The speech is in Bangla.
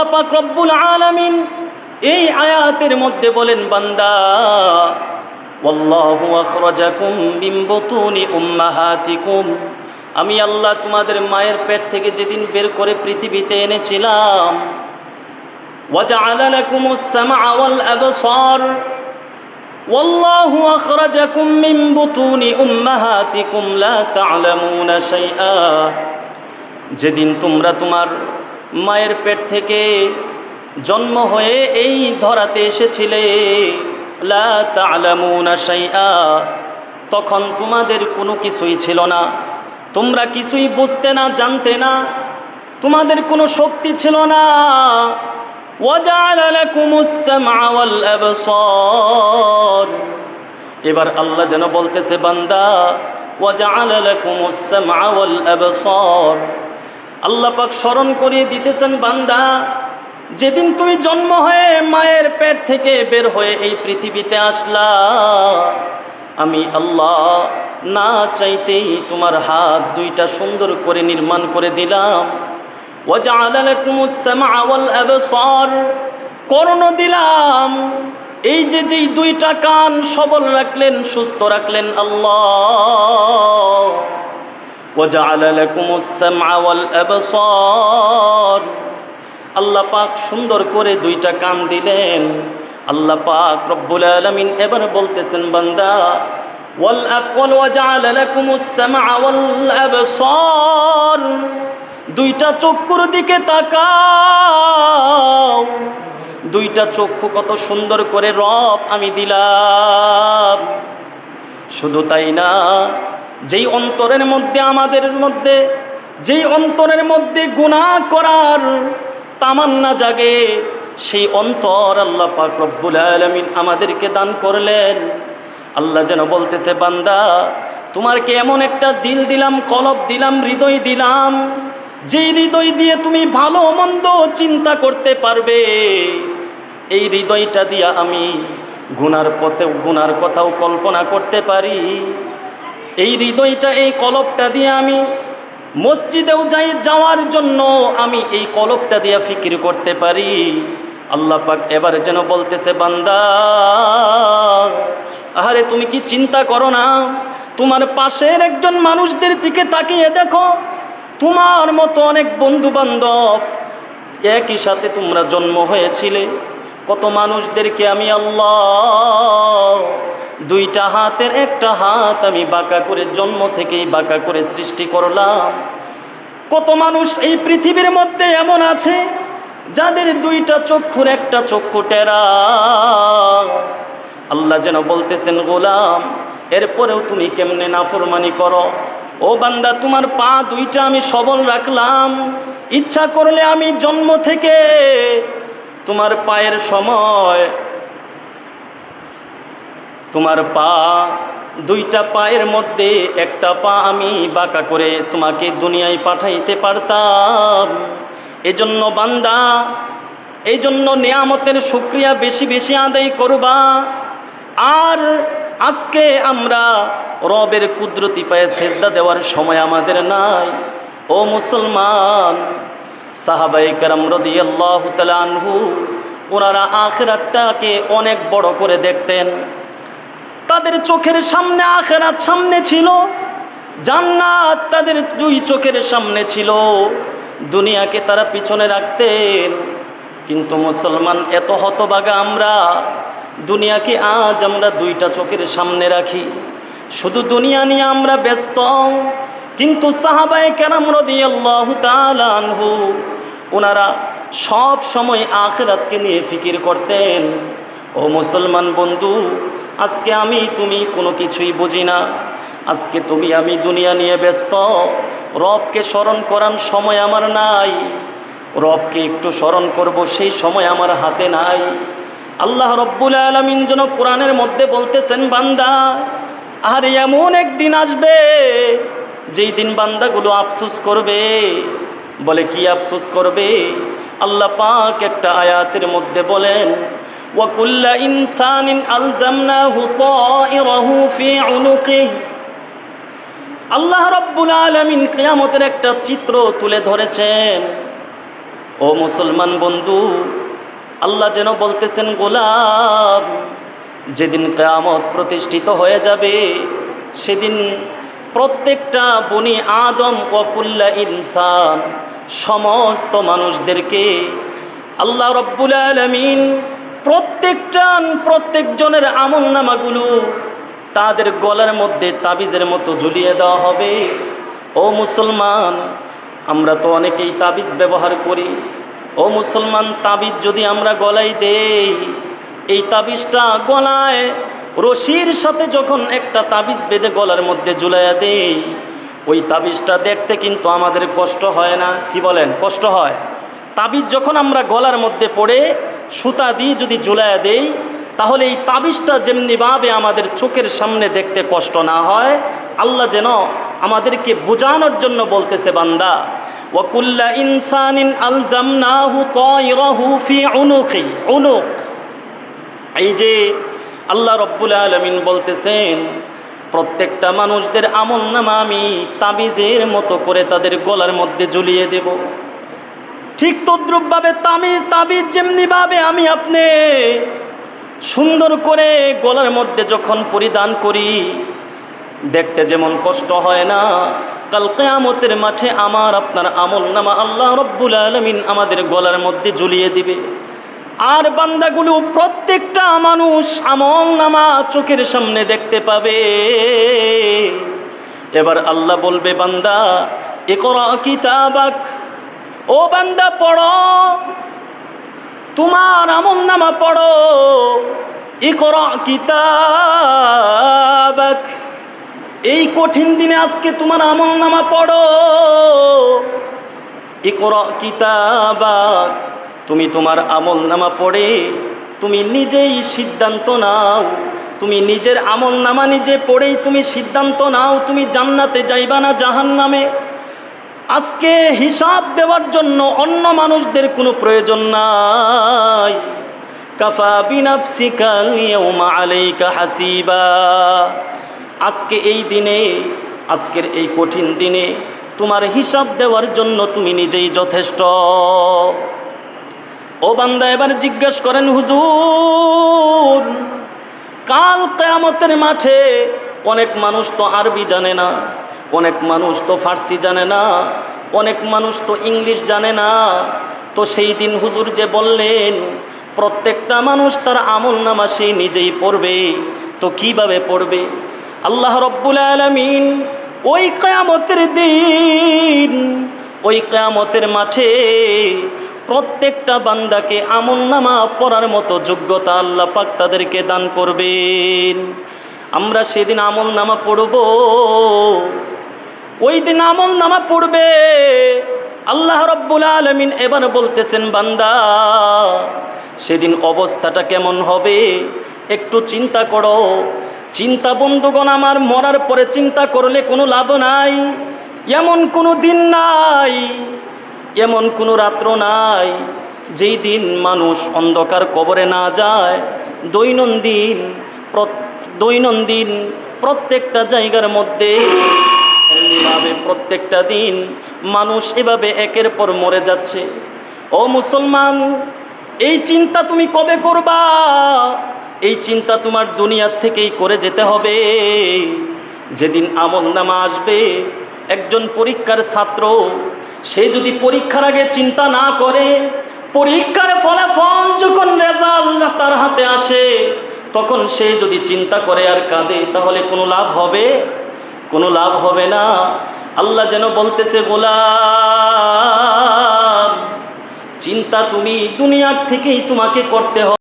আল্লাহ পাক রব্বুল আলামিন এই আয়াতের মধ্যে বলেন, বান্দা ওয়াল্লাহু আখরাজাকুম মিন বুতুনি উম্মাহাতিকুম, আমি আল্লাহ তোমাদের মায়ের পেট থেকে যেদিন বের করে পৃথিবীতে এনেছিলাম, ওয়াজআলা লাকুমুস সামআ ওয়াল আবসার, ওয়াল্লাহু আখরাজাকুম মিন বুতুনি উম্মাহাতিকুম লা তা'লামুনা শাইআ, যেদিন তোমরা তোমার মায়ের পেট থেকে জন্ম হয়ে এই ধরাতে এসেছিলে, লা তা'লামুনা শাইআ, তখন তোমাদের কোনো কিছুই ছিল না, তোমরা কিছুই বুঝতে না, জানতে না, তোমাদের কোনো শক্তি ছিল না। ওয়াজআলা লাকুমুস সামআ ওয়াল আবসার, এবার আল্লাহ যেন বলতেছে, বান্দা ওয়াজআলা লাকুমুস সামআ ওয়াল আবসার, আল্লাহ পাক স্মরণ করিয়ে দিতেছেন, বান্দা যেদিন তুমি জন্ম হয়ে মায়ের পেট থেকে বের হয়ে এই পৃথিবীতে আসলা, আমি আল্লাহ না চাইতেই তোমার হাত দুইটা সুন্দর করে নির্মাণ করে দিলাম। ওয়াজআলা লাকুমুস সামআ ওয়াল আবসার, কর্ণ দিলাম, এই যে যেই দুইটা কান সবল রাখলেন, সুস্থ রাখলেন আল্লাহ। ওয়াজআলা লাকুমুস সামআ ওয়াল আবসার, আল্লাহ পাক সুন্দর করে দুইটা কান দিলেন। আল্লাহ পাক রব্বুল আলামিন এবার বলতেছেন, বান্দা ওয়াজআলা লাকুমুস সামআ ওয়াল আবসার, দুইটা চক্ষুর দিকে তাকাও, দুইটা চক্ষু কত সুন্দর করে রব আমি দিলাম। শুধু তাই না, যেই অন্তরের মধ্যে আমাদের মধ্যে যেই অন্তরের মধ্যে গুনাহ করার তামান্না জাগে, সেই অন্তর আল্লাহ পাক রব্বুল আলামিন আমাদেরকে দান করলেন। আল্লাহ যেন বলতেছে, বান্দা তোমারকে এমন একটা দিল দিলাম, কলব দিলাম, হৃদয় দিলাম, যেই হৃদয় দিয়ে তুমি ভালো মন্দ চিন্তা করতে পারবে। এই হৃদয়টা দিয়া আমি গুনার পথে গুনার কথাও কল্পনা করতে পারি। এই হৃদয়টা, এই কলবটা দিয়ে আমি মসজিদেও যাওয়ার জন্য আমি এই কলবটা দিয়ে ফিকির করতে পারি। আল্লাহ পাক এবার যেন বলতেছে, বান্দা আরে তুমি কি চিন্তা করো না? তোমার পাশের একজন মানুষদের দিকে তাকিয়ে দেখো, তোমার মতো অনেক বন্ধু বান্ধব, একই সাথে তোমরা জন্ম হয়েছিলে। কত মানুষদেরকে আমি আল্লাহ দুইটা হাতের একটা হাত আমি বাঁকা করে জন্ম থেকেই বাঁকা করে সৃষ্টি করলাম। কত মানুষ এই পৃথিবীর মধ্যে এমন আছে যাদের দুইটা চক্ষুর একটা চক্ষু টেরা। আল্লাহ যেন বলতেছেন, গোলাম এরপরেও তুমি কেমনে নাফরমানি করো? ও বান্দা, তোমার পা দুইটা আমি সবল রাখলাম, ইচ্ছা করলে আমি জন্ম থেকে তোমার পায়ের সময় তোমার পা দুইটা পায়ের মধ্যে একটা পা আমি বাঁকা করে তোমাকে দুনিয়ায় পাঠাইতে পারতাম। এজন্য বান্দা, এই জন্য নিয়ামতের শুকরিয়া বেশি বেশি আদায় করবা। আর আজকে আমরা রবের কুদরতি পায়ে সেজদা দেওয়ার সময় আমাদের নাই। ও মুসলমান, সাহাবায়ে কেরাম রাদিয়াল্লাহু তাআলা আনহু, ওনারা আখিরাতটাকে অনেক বড় করে দেখতেন। তাদের চোখের সামনে আখিরাত সামনে ছিল, জান্নাত তাদের দুই চোখের সামনে ছিল, দুনিয়াকে তারা পিছনে রাখতেন। কিন্তু মুসলমান এত হতভাগা আমরা, দুনিয়াকে আজ আমরা দুইটা চোখের সামনে রাখি, শুধু দুনিয়া নিয়ে আমরা ব্যস্ত। কিন্তু সাহাবায়ে কেরাম রাদিয়াল্লাহু তাআলা আনহু, ওনারা সব সময় আখিরাতকে নিয়ে ফিকির করতেন। ও মুসলমান বন্ধু, আজকে আমি তুমি কোনো কিছুই বুঝি না, আজকে তুমি আমি দুনিয়া নিয়ে ব্যস্ত। রবকে স্মরণ করার সময় আমার নাই, রবকে একটু স্মরণ করব সেই সময় আমার হাতে নাই। আল্লাহ রব্বুল আলামিন যেন কোরআনের মধ্যে বলতেছেন, বান্দা আর এমন একদিন আসবে যেই দিন বান্দাগুলো আফসোস করবে। বলে কি আফসোস করবে? আল্লাহ পাক একটা আয়াতের মধ্যে বলেন, ওয়াকুল্লা ইনসানিন আলজামনাহু তায়রাহু ফি উনুকিহি। আল্লাহ রাব্বুল আলামিন কিয়ামতের একটা চিত্র তুলে ধরেছেন। ও মুসলমান বন্ধু, আল্লাহ যেন বলতেছেন, গোলাম, যেদিন কিয়ামত প্রতিষ্ঠিত হয়ে যাবে সেদিন প্রত্যেকটা বনি আদম ওয়া কুল্লা ইনসান, সমস্ত মানুষদেরকে আল্লাহ রব্বুল আলামিন প্রত্যেকজনের আমলনামাগুলো তাদের গলার মধ্যে তাবিজের মতো ঝুলিয়ে দেওয়া হবে। ও মুসলমান, আমরা তো অনেকেই তাবিজ ব্যবহার করি। ও মুসলমান, তাবিজ যদি আমরা গলায় দেই, এই তাবিজটা গলায় রশির সাথে যখন একটা তাবিজ বেঁধে গলার মধ্যে ঝুলাইয়া দেই, ওই তাবিজটা দেখতে কিন্তু আমাদের কষ্ট হয় না? কি বলেন, কষ্ট হয়? তাবিজ যখন আমরা গলার মধ্যে পড়ে সুতা দিয়ে যদি ঝুলাইয়া দেই, তাহলে এই তাবিজটা যেমনিভাবে আমাদের চোখের সামনে দেখতে কষ্ট না হয়, আল্লাহ যেন আমাদেরকে বোঝানোর জন্য বলতেছে, বান্দা, ওয়া কুল্লা ইনসানিন আলজামনাহু তায়রাহু ফি উনুকি। উনুক, এই যে আল্লাহ রব্বুল আলামিন বলতেছেন, প্রত্যেকটা মানুষদের আমলনামা আমি তাবিজের মতো করে তাদের গলার মধ্যে ঝুলিয়ে দেব। ঠিক তদ্রূপভাবে তাবিজ যেমনিভাবে আমি আপনি সুন্দর করে গলার মধ্যে যখন পরিধান করি, দেখতে যেমন কষ্ট হয় না, কাল কিয়ামতের মাঠে আমার আপনার আমলনামা আল্লাহ রব্বুল আলামিন আমাদের গলার মধ্যে ঝুলিয়ে দিবে। আর বান্দাগুলো প্রত্যেকটা মানুষ আমলনামা চোখের সামনে দেখতে পাবে। এবার আল্লাহ বলবে, বান্দা, ইকরা কিতাবাক, ও বান্দা পড়ো, তোমার আমলনামা পড়ো। ইকরা কিতাবাক, এই কঠিন দিনে আজকে তোমার আমলনামা পড়ো। ইকরা কিতাবাক, তুমি তোমার আমলনামা পড়ে তুমি নিজেই সিদ্ধান্ত নাও। তুমি নিজের আমলনামা নিজে পড়েই তুমি সিদ্ধান্ত নাও, তুমি জান্নাতে যাইবা না জাহান্নামে। আজকে হিসাব দেওয়ার জন্য অন্য মানুষদের কোনো প্রয়োজন নাই। কাফা বিনাফসিকা ইয়াউমা আলাইকা হাসিবা। আজকে এই দিনে, আজকের এই কঠিন দিনে তোমার হিসাব দেওয়ার জন্য তুমি নিজেই যথেষ্ট। ও বান্দা, এবার জিজ্ঞেস করেন, হুজুর, কাল কিয়ামতের মাঠে অনেক মানুষ তো আরবি জানে না, অনেক মানুষ তো ফার্সি জানে না, অনেক মানুষ তো ইংলিশ জানে না। তো সেই দিন হুজুর যে বললেন প্রত্যেকটা মানুষ তার আমলনামা সে নিজেই পড়বে, তো কিভাবে পড়বে? আল্লাহ রব্বুল আলামিন ওই কিয়ামতের দিন, ওই কিয়ামতের মাঠে প্রত্যেকটা বান্দাকে আমলনামা পড়ার মতো যোগ্যতা আল্লাহ পাক তাদেরকে দান করবেন। আমরা সেদিন আমলনামা পড়ব, ওই দিন আমলনামা পড়বে। আল্লাহ রব্বুল আলামিন এবার বলতেছেন, বান্দা, সেদিন অবস্থাটা কেমন হবে একটু চিন্তা করো। চিন্তা বন্ধুগণ আমার, মরার পরে চিন্তা করলে কোনো লাভ নাই। এমন কোনো দিন নাই, এমন কোনো রাত্র নাই যেই দিন মানুষ অন্ধকার কবরে না যায়। দৈনন্দিন প্রত্যেকটা জায়গার মধ্যে এমনিভাবে প্রত্যেকটা দিন মানুষ এভাবে একের পর মরে যাচ্ছে। ও মুসলমান, এই চিন্তা তুমি কবে করবা? এই চিন্তা তোমার দুনিয়ার থেকেই করে যেতে হবে। যেদিন আমলনামা আসবে, একজন পরীক্ষার ছাত্র সে যদি পরীক্ষার আগে চিন্তা না করে, পরীক্ষার ফলাফল যখন রেজাল্ট তার হাতে আসে তখন সে যদি চিন্তা করে আর কাঁদে, তাহলে কোনো লাভ হবে? কোনো লাভ হবে না। আল্লাহ যেন বলতেছে, গোলাম, চিন্তা তুমি দুনিয়ার থেকেই তোমাকে করতে হবে।